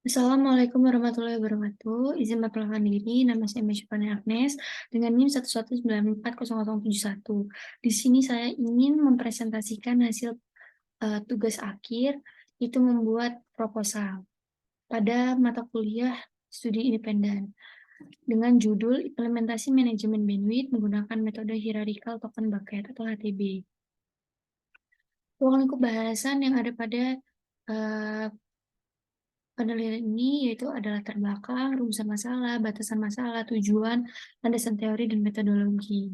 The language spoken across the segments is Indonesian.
Assalamualaikum warahmatullahi wabarakatuh. Izin memperkenalkan diri, nama saya Mesyufani Agnes dengan NIM 1194071. Di sini saya ingin mempresentasikan hasil tugas akhir, itu membuat proposal pada mata kuliah studi independen dengan judul Implementasi Manajemen Bandwidth menggunakan metode hierarchical token bucket atau HTB. Ruang lingkup bahasan yang ada pada eh, penelitian ini yaitu adalah latar belakang, rumusan masalah, batasan masalah, tujuan, landasan teori, dan metodologi.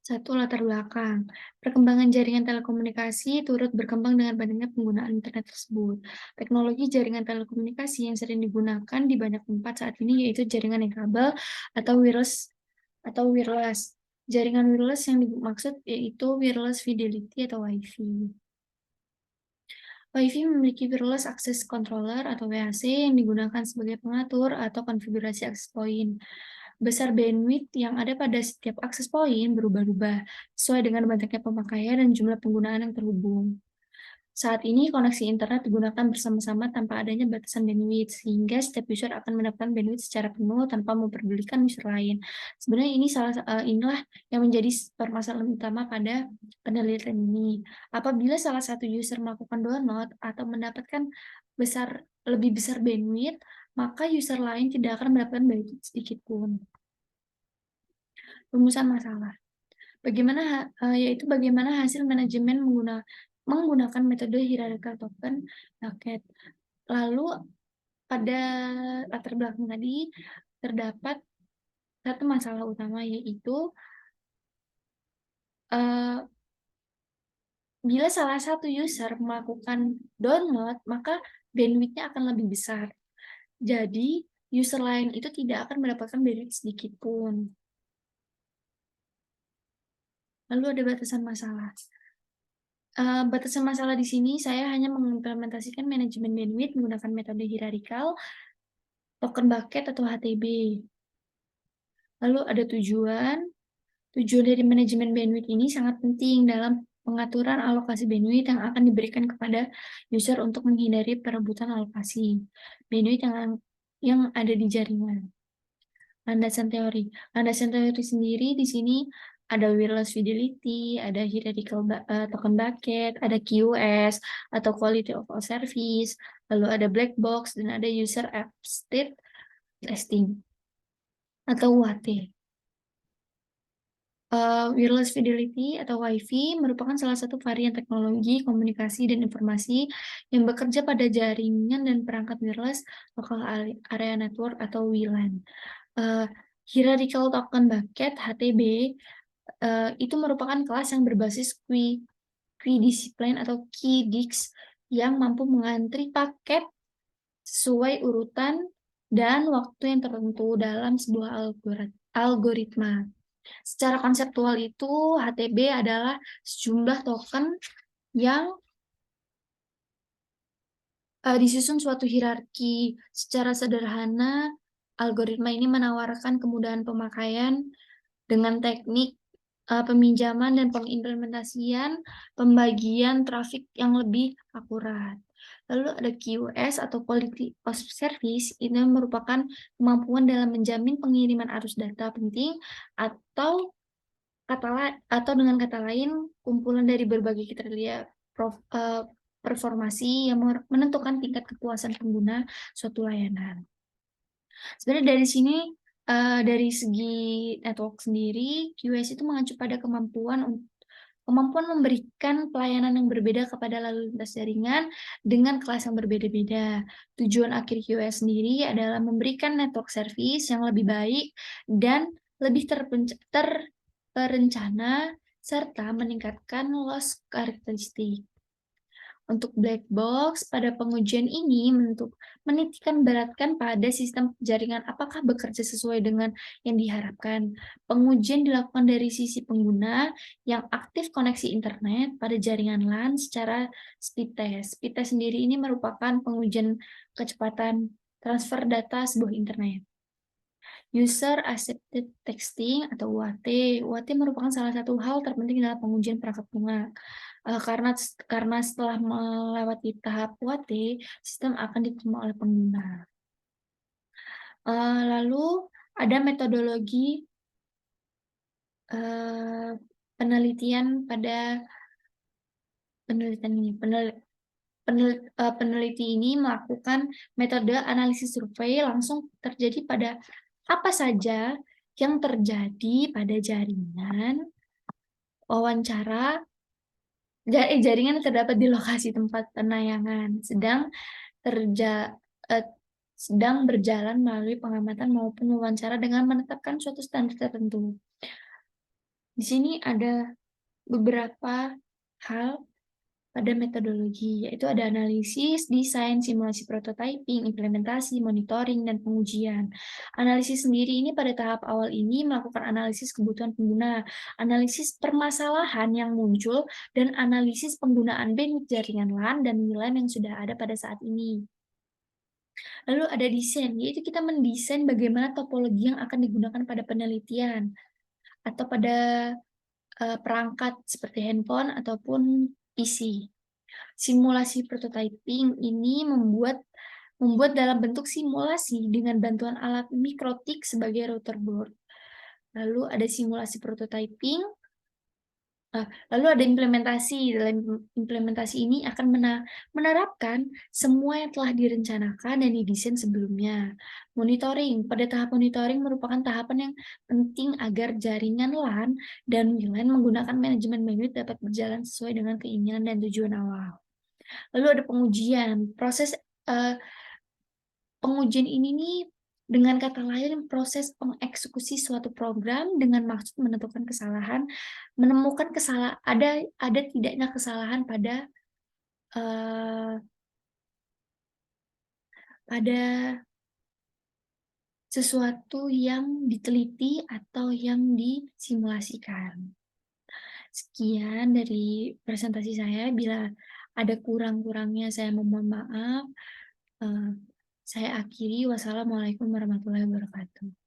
Satu, latar belakang. Perkembangan jaringan telekomunikasi turut berkembang dengan banyaknya penggunaan internet tersebut. Teknologi jaringan telekomunikasi yang sering digunakan di banyak tempat saat ini yaitu jaringan yang kabel atau wireless. Jaringan wireless yang dimaksud yaitu wireless fidelity atau WiFi. WiFi memiliki wireless access controller atau WAC yang digunakan sebagai pengatur atau konfigurasi akses poin. Besar bandwidth yang ada pada setiap akses poin berubah-ubah sesuai dengan banyaknya pemakaian dan jumlah penggunaan yang terhubung. Saat ini koneksi internet digunakan bersama-sama tanpa adanya batasan bandwidth, sehingga setiap user akan mendapatkan bandwidth secara penuh tanpa memperdulikan user lain. Sebenarnya inilah yang menjadi permasalahan utama pada penelitian ini. Apabila salah satu user melakukan download atau mendapatkan lebih besar bandwidth, maka user lain tidak akan mendapatkan bandwidth sedikit pun. Rumusan masalah. Yaitu bagaimana hasil manajemen menggunakan metode hierarchical token bucket. Lalu pada latar belakang tadi terdapat satu masalah utama yaitu bila salah satu user melakukan download maka bandwidth-nya akan lebih besar. Jadi user lain itu tidak akan mendapatkan bandwidth sedikit pun. Lalu ada batasan masalah. Batasan masalah di sini saya hanya mengimplementasikan manajemen bandwidth menggunakan metode hierarchical token bucket atau HTB. Lalu ada tujuan. Tujuan dari manajemen bandwidth ini sangat penting dalam pengaturan alokasi bandwidth yang akan diberikan kepada user untuk menghindari perebutan alokasi bandwidth yang ada di jaringan. Landasan teori. Landasan teori sendiri di sini ada wireless fidelity, ada hierarchical token bucket, ada QoS atau quality of service, lalu ada black box, dan ada user app state testing atau UAT. Wireless fidelity atau WiFi merupakan salah satu varian teknologi komunikasi dan informasi yang bekerja pada jaringan dan perangkat wireless local area network atau WLAN. Hierarchical token bucket (HTB) itu merupakan kelas yang berbasis disiplin atau QDIX yang mampu mengantri paket sesuai urutan dan waktu yang tertentu dalam sebuah algoritma. Secara konseptual itu, HTB adalah sejumlah token yang disusun suatu hierarki. Secara sederhana, algoritma ini menawarkan kemudahan pemakaian dengan teknik peminjaman dan pengimplementasian pembagian trafik yang lebih akurat. Lalu ada QoS atau Quality of Service, ini merupakan kemampuan dalam menjamin pengiriman arus data penting atau dengan kata lain, kumpulan dari berbagai kriteria performasi yang menentukan tingkat kepuasan pengguna suatu layanan. Sebenarnya dari sini, dari segi network sendiri, QoS itu mengacu pada kemampuan memberikan pelayanan yang berbeda kepada lalu lintas jaringan dengan kelas yang berbeda-beda. Tujuan akhir QoS sendiri adalah memberikan network service yang lebih baik dan lebih terencana serta meningkatkan loss karakteristik. Untuk black box, pada pengujian ini menitikkan beratkan pada sistem jaringan apakah bekerja sesuai dengan yang diharapkan. Pengujian dilakukan dari sisi pengguna yang aktif koneksi internet pada jaringan LAN secara speed test. Speed test sendiri ini merupakan pengujian kecepatan transfer data sebuah internet. User Accepted Texting atau UAT. UAT merupakan salah satu hal terpenting dalam pengujian perangkat lunak. Karena setelah melewati tahap UAT, sistem akan diterima oleh pengguna. Lalu ada metodologi penelitian pada penelitian ini. Peneliti ini melakukan metode analisis survei langsung terjadi pada apa saja yang terjadi pada jaringan wawancara jaringan yang terdapat di lokasi tempat penayangan terja eee, sedang berjalan melalui pengamatan maupun wawancara dengan menetapkan suatu standar tertentu. Di sini ada beberapa hal pada metodologi, yaitu ada analisis, desain, simulasi prototyping, implementasi, monitoring, dan pengujian. Analisis sendiri ini pada tahap awal ini melakukan analisis kebutuhan pengguna, analisis permasalahan yang muncul, dan analisis penggunaan bandwidth jaringan LAN dan WLAN yang sudah ada pada saat ini. Lalu ada desain, yaitu kita mendesain bagaimana topologi yang akan digunakan pada penelitian atau pada perangkat seperti handphone ataupun PC. Simulasi prototyping ini membuat dalam bentuk simulasi dengan bantuan alat mikrotik sebagai router board. Lalu ada simulasi prototyping, lalu ada implementasi. Dalam implementasi ini akan menerapkan semua yang telah direncanakan dan didesain sebelumnya. Monitoring, pada tahap monitoring merupakan tahapan yang penting agar jaringan LAN dan WLAN menggunakan manajemen bandwidth dapat berjalan sesuai dengan keinginan dan tujuan awal. Lalu ada pengujian, pengujian ini nih, dengan kata lain proses pengeksekusi suatu program dengan maksud menemukan ada tidaknya kesalahan eee, pada sesuatu yang diteliti atau yang disimulasikan. Sekian dari presentasi saya, bila ada kurang-kurangnya saya memohon maaf. Eee, saya akhiri, wassalamualaikum warahmatullahi wabarakatuh.